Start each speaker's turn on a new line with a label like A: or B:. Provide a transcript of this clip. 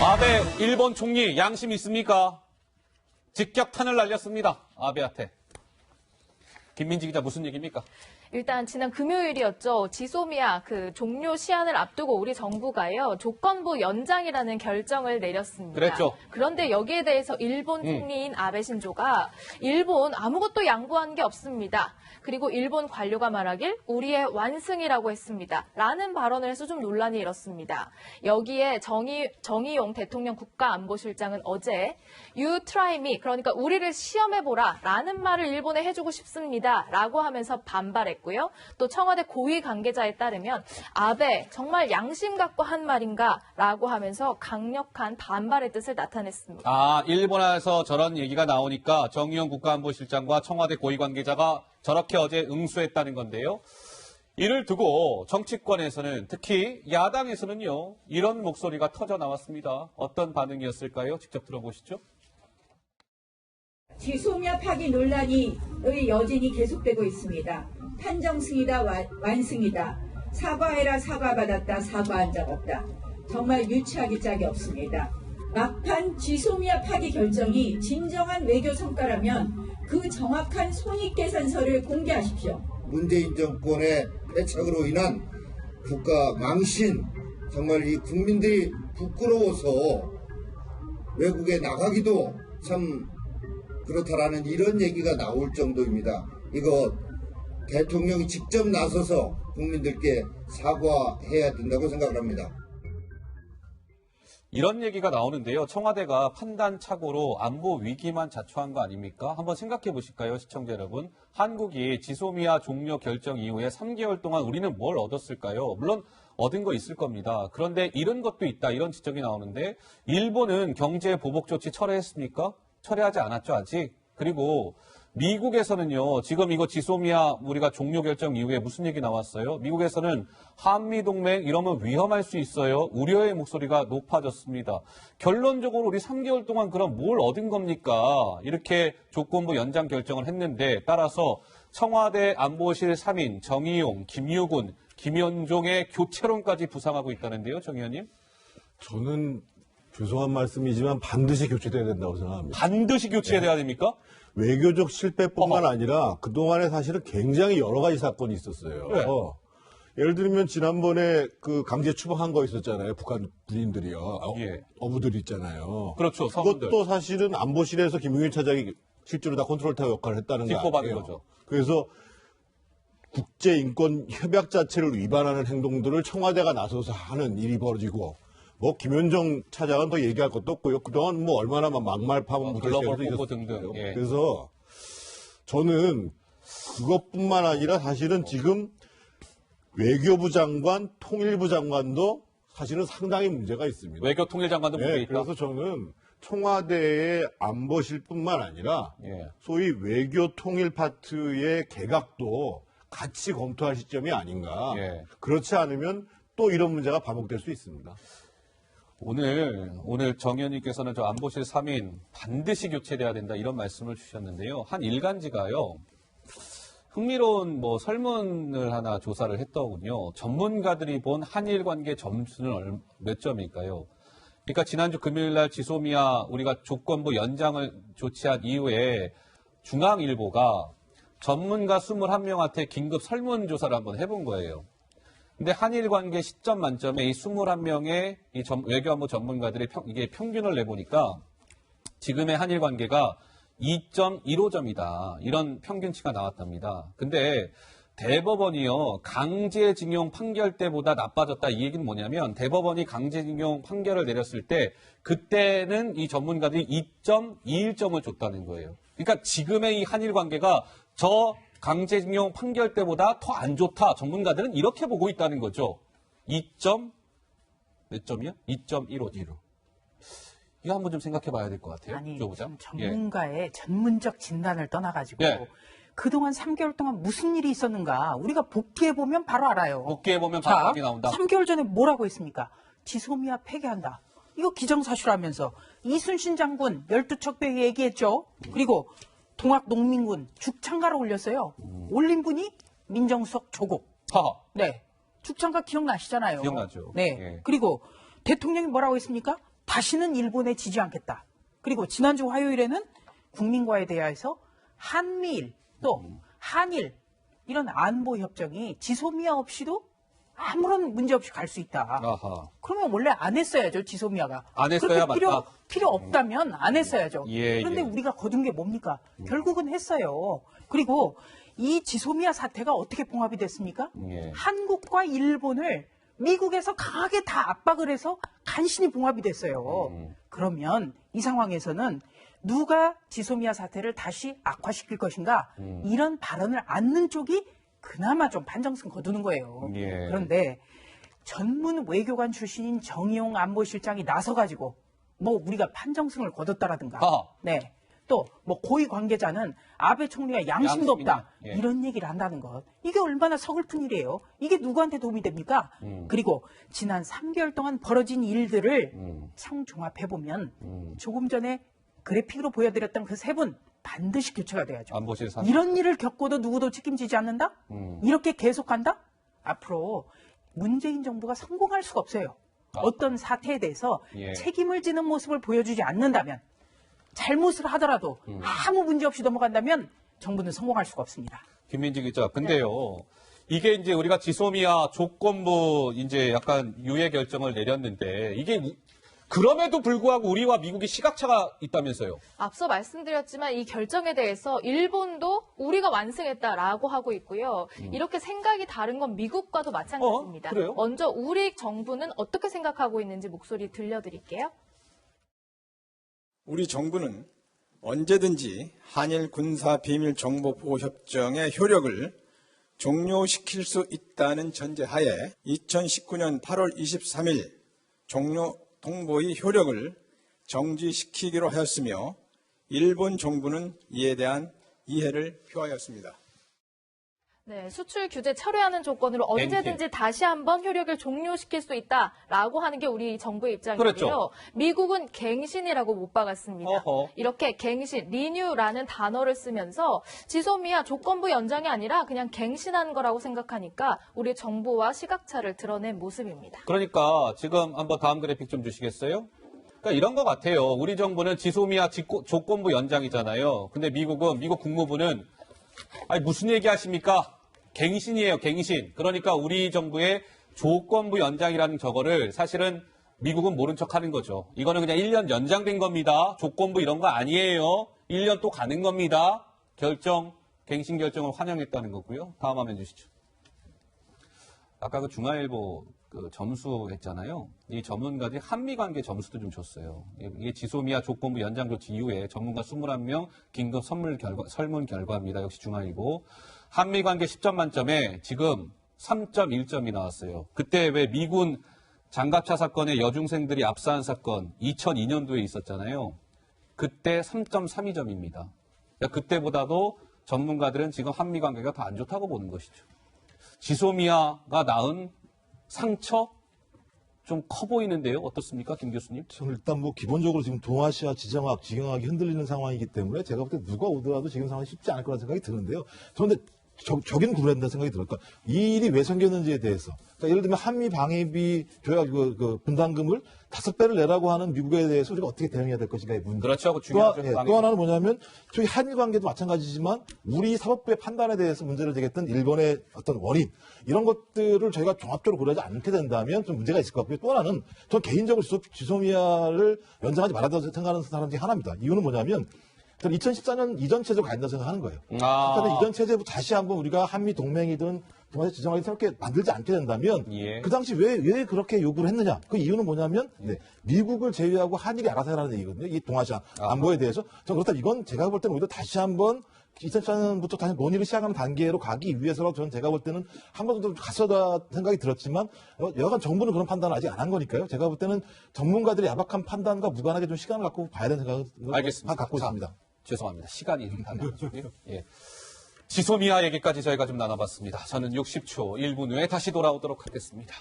A: 아베 일본 총리 양심 있습니까? 직격탄을 날렸습니다. 아베한테. 김민지 기자 무슨 얘기입니까?
B: 일단 지난 금요일이었죠. 지소미아 종료 시한을 앞두고 우리 정부가요. 조건부 연장이라는 결정을 내렸습니다.
A: 그랬죠.
B: 그런데 여기에 대해서 일본 총리인 아베 신조가 일본 아무것도 양보한 게 없습니다. 그리고 일본 관료가 말하길 우리의 완승이라고 했습니다. 라는 발언을 해서 좀 논란이 일었습니다. 여기에 정의용 대통령 국가안보실장은 어제 You try me, 그러니까 우리를 시험해보라 라는 말을 일본에 해주고 싶습니다. 라고 하면서 반발했고요. 또 청와대 고위 관계자에 따르면 아베 정말 양심 갖고 한 말인가 라고 하면서 강력한 반발의 뜻을 나타냈습니다.
A: 아, 일본에서 저런 얘기가 나오니까 정의용 국가안보실장과 청와대 고위 관계자가 저렇게 어제 응수했다는 건데요. 이를 두고 정치권에서는 특히 야당에서는요. 이런 목소리가 터져 나왔습니다. 어떤 반응이었을까요? 직접 들어보시죠.
C: 지소미아 파기 논란의 여진이 계속되고 있습니다. 판정승이다 완승이다. 사과해라 사과받았다 사과한 적 없다. 정말 유치하기 짝이 없습니다. 막판 지소미아 파기 결정이 진정한 외교 성과라면 그 정확한 손익계산서를 공개하십시오.
D: 문재인 정권의 패착으로 인한 국가 망신, 정말 이 국민들이 부끄러워서 외국에 나가기도 참 그렇다라는 이런 얘기가 나올 정도입니다. 이거 대통령이 직접 나서서 국민들께 사과해야 된다고 생각을 합니다.
A: 이런 얘기가 나오는데요. 청와대가 판단착오로 안보 위기만 자초한 거 아닙니까? 한번 생각해 보실까요, 시청자 여러분? 한국이 지소미아 종료 결정 이후에 3개월 동안 우리는 뭘 얻었을까요? 물론 얻은 거 있을 겁니다. 그런데 이런 것도 있다, 이런 지적이 나오는데 일본은 경제 보복 조치 철회했습니까? 철회하지 않았죠, 아직. 그리고 미국에서는요, 지금 이거 지소미아 우리가 종료 결정 이후에 무슨 얘기 나왔어요? 미국에서는 한미동맹 이러면 위험할 수 있어요. 우려의 목소리가 높아졌습니다. 결론적으로 우리 3개월 동안 그럼 뭘 얻은 겁니까? 이렇게 조건부 연장 결정을 했는데 따라서 청와대 안보실 3인 정의용, 김유군, 김현종의 교체론까지 부상하고 있다는데요, 정 의원님?
E: 저는 죄송한 말씀이지만 반드시 교체돼야 된다고 생각합니다.
A: 반드시 교체해야 됩니까?
E: 외교적 실패뿐만 아니라 그동안에 사실은 굉장히 여러 가지 사건이 있었어요.
A: 네.
E: 예를 들면 지난번에 그 강제 추방한 거 있었잖아요. 북한 군인들이요.
A: 예.
E: 어부들 있잖아요.
A: 그렇죠, 서문들.
E: 그것도 사실은 안보실에서 김용일 차장이 실제로 다 컨트롤타워 역할을 했다는 거
A: 뒷보받은
E: 아니에요.
A: 거죠.
E: 그래서 국제인권 협약 자체를 위반하는 행동들을 청와대가 나서서 하는 일이 벌어지고 김현정 차장은 더 얘기할 것도 없고요. 그동안 얼마나 막말 파문
A: 글로벌 홍보 등등. 예.
E: 그래서 저는 그것뿐만 아니라 사실은 지금 외교부 장관, 통일부 장관도 사실은 상당히 문제가 있습니다.
A: 외교통일장관도 문제 있다.
E: 그래서 저는 청와대의 안보실뿐만 아니라
A: 예.
E: 소위 외교통일 파트의 개각도 같이 검토할 시점이 아닌가.
A: 예.
E: 그렇지 않으면 또 이런 문제가 반복될 수 있습니다.
A: 오늘 정 의원님께서는 저 안보실 3인 반드시 교체돼야 된다 이런 말씀을 주셨는데요. 한 일간지가요. 흥미로운 설문을 하나 조사를 했더군요. 전문가들이 본 한일 관계 점수는 몇 점일까요? 그러니까 지난주 금요일 날 지소미아 우리가 조건부 연장을 조치한 이후에 중앙일보가 전문가 21명한테 긴급 설문조사를 한번 해본 거예요. 근데 한일 관계 10점 만점에 이 21명의 이 외교안보 전문가들이 이게 평균을 내보니까 지금의 한일 관계가 2.15점이다. 이런 평균치가 나왔답니다. 근데 대법원이요, 강제징용 판결 때보다 나빠졌다. 이 얘기는 뭐냐면 대법원이 강제징용 판결을 내렸을 때 그때는 이 전문가들이 2.21점을 줬다는 거예요. 그러니까 지금의 이 한일 관계가 저 강제징용 판결 때보다 더 안 좋다. 전문가들은 이렇게 보고 있다는 거죠. 2몇 점이요? 2.15. 이거 한번 좀 생각해 봐야 될 것 같아요.
F: 아니,
A: 조부장.
F: 전문가의 전문적 진단을 떠나가지고
A: 예.
F: 그동안 3개월 동안 무슨 일이 있었는가 우리가 복귀해보면 바로 알아요.
A: 복귀해보면 바로 답이 나온다.
F: 3개월 전에 뭐라고 했습니까? 지소미아 폐기한다. 이거 기정사실하면서 이순신 장군 12척배 얘기했죠. 그리고 동학농민군 죽창가를 올렸어요. 올린 분이 민정수석 조국.
A: 하하.
F: 네. 죽창가 기억나시잖아요.
A: 기억나죠.
F: 네.
A: 예.
F: 그리고 대통령이 뭐라고 했습니까? 다시는 일본에 지지 않겠다. 그리고 지난주 화요일에는 국민과에 대하여서 한미일 또 한일 이런 안보 협정이 지소미아 없이도 아무런 문제 없이 갈 수 있다.
A: 아하.
F: 그러면 원래 안 했어야죠, 지소미아가.
A: 안 했어야
F: 그렇게
A: 맞다.
F: 필요 없다면 안 했어야죠.
A: 예,
F: 그런데
A: 예.
F: 우리가 거둔 게 뭡니까? 결국은 했어요. 그리고 이 지소미아 사태가 어떻게 봉합이 됐습니까?
A: 예.
F: 한국과 일본을 미국에서 강하게 다 압박을 해서 간신히 봉합이 됐어요. 그러면 이 상황에서는 누가 지소미아 사태를 다시 악화시킬 것인가? 이런 발언을 않는 쪽이 그나마 좀 판정승 거두는 거예요.
A: 예.
F: 그런데 전문 외교관 출신인 정의용 안보실장이 나서가지고 뭐 우리가 판정승을 거뒀다라든가,
A: 아.
F: 네, 또 뭐 고위 관계자는 아베 총리가 양심도
A: 양심이냐.
F: 없다
A: 예.
F: 이런 얘기를 한다는 것, 이게 얼마나 서글픈 일이에요. 이게 누구한테 도움이 됩니까? 그리고 지난 3개월 동안 벌어진 일들을 참 종합해 보면 조금 전에 그래픽으로 보여드렸던 그 세 분 반드시 교체가 돼야죠.
A: 안보실 사
F: 이런 일을 겪고도 누구도 책임지지 않는다? 이렇게 계속한다? 앞으로 문재인 정부가 성공할 수가 없어요. 어떤 사태에 대해서
A: 예.
F: 책임을 지는 모습을 보여주지 않는다면, 잘못을 하더라도 아무 문제 없이 넘어간다면 정부는 성공할 수가 없습니다.
A: 김민지 기자. 근데요. 이게 이제 우리가 지소미아 조건부 이제 약간 유예 결정을 내렸는데 이게 그럼에도 불구하고 우리와 미국이 시각차가 있다면서요.
B: 앞서 말씀드렸지만 이 결정에 대해서 일본도 우리가 완승했다라고 하고 있고요. 이렇게 생각이 다른 건 미국과도 마찬가지입니다.
A: 그래요?
B: 먼저 우리 정부는 어떻게 생각하고 있는지 목소리 들려드릴게요.
G: 우리 정부는 언제든지 한일 군사 비밀 정보 보호 협정의 효력을 종료시킬 수 있다는 전제하에 2019년 8월 23일 종료 통보의 효력을 정지시키기로 하였으며 일본 정부는 이에 대한 이해를 표하였습니다.
B: 네, 수출 규제 철회하는 조건으로 언제든지 다시 한번 효력을 종료시킬 수 있다라고 하는 게 우리 정부의 입장이고요.
A: 그렇죠.
B: 미국은 갱신이라고 못 박았습니다.
A: 어허.
B: 이렇게 갱신, 리뉴라는 단어를 쓰면서 지소미아 조건부 연장이 아니라 그냥 갱신한 거라고 생각하니까 우리 정부와 시각차를 드러낸 모습입니다.
A: 그러니까 지금 한번 다음 그래픽 좀 주시겠어요? 그러니까 이런 것 같아요. 우리 정부는 지소미아 조건부 연장이잖아요. 근데 미국 국무부는 아니 무슨 얘기 하십니까? 갱신이에요, 갱신. 그러니까 우리 정부의 조건부 연장이라는 저거를 사실은 미국은 모른 척 하는 거죠. 이거는 그냥 1년 연장된 겁니다. 조건부 이런 거 아니에요. 1년 또 가는 겁니다. 갱신 결정을 환영했다는 거고요. 다음 화면 주시죠. 아까 그 중앙일보 그 점수 했잖아요. 이 전문가들이 한미 관계 점수도 좀 줬어요. 이게 지소미아 조건부 연장 조치 이후에 전문가 21명 긴급 설문 결과입니다. 역시 중앙일보. 한미 관계 10점 만점에 지금 3.1점이 나왔어요. 그때 왜 미군 장갑차 사건에 여중생들이 압사한 사건 2002년도에 있었잖아요. 그때 3.32점입니다. 그러니까 그때보다도 전문가들은 지금 한미 관계가 더 안 좋다고 보는 것이죠. 지소미아가 낳은 상처 좀 커 보이는데요. 어떻습니까, 김 교수님?
E: 저는 일단 뭐 기본적으로 지금 동아시아 지정학이 흔들리는 상황이기 때문에 제가 볼 때 누가 오더라도 지금 상황이 쉽지 않을 거라는 생각이 드는데요. 그런데 적인 구분해야 된다는 생각이 들어요. 그러니까 이 일이 왜 생겼는지에 대해서. 그러니까 예를 들면 한미 방위비 조약 그 분담금을 5배를 내라고 하는 미국에 대해서 우리가 어떻게 대응해야 될 것인가의 문제.
A: 그렇죠. 그 중요하죠.
E: 또 하나는 뭐냐면 저희 한일 관계도 마찬가지지만 우리 사법부의 판단에 대해서 문제를 제기했던 일본의 어떤 원인 이런 것들을 저희가 종합적으로 고려하지 않게 된다면 좀 문제가 있을 것 같고요. 또 하나는 전 개인적으로 지소미아를 연장하지 말아야 생각하는 사람 중에 하나입니다. 이유는 뭐냐면 저는 2014년 이전 체제로 가야 된다고 생각하는 거예요. 2014년 이전 체제부터 다시 한번 우리가 한미 동맹이든 동아시아 지정학이 새롭게 만들지 않게 된다면
A: 예.
E: 그 당시 왜 그렇게 요구를 했느냐. 그 이유는 뭐냐면 미국을 제외하고 한일이 알아서 해라는 얘기거든요. 이 동아시아 안보에 대해서. 저는 그렇다 이건 제가 볼 때는 오히려 다시 한번 2014년부터 다시 논의를 시작하는 단계로 가기 위해서라도 저는 제가 볼 때는 한 번 정도 갔어다 생각이 들었지만 여간 정부는 그런 판단을 아직 안 한 거니까요. 제가 볼 때는 전문가들의 야박한 판단과 무관하게 좀 시간을 갖고 봐야 되는 생각을
A: 알겠습니다.
E: 갖고
A: 자,
E: 있습니다.
A: 죄송합니다. 시간이 좀 달라가지고요. 예. 지소미아 얘기까지 저희가 좀 나눠봤습니다. 저는 60초 1분 후에 다시 돌아오도록 하겠습니다.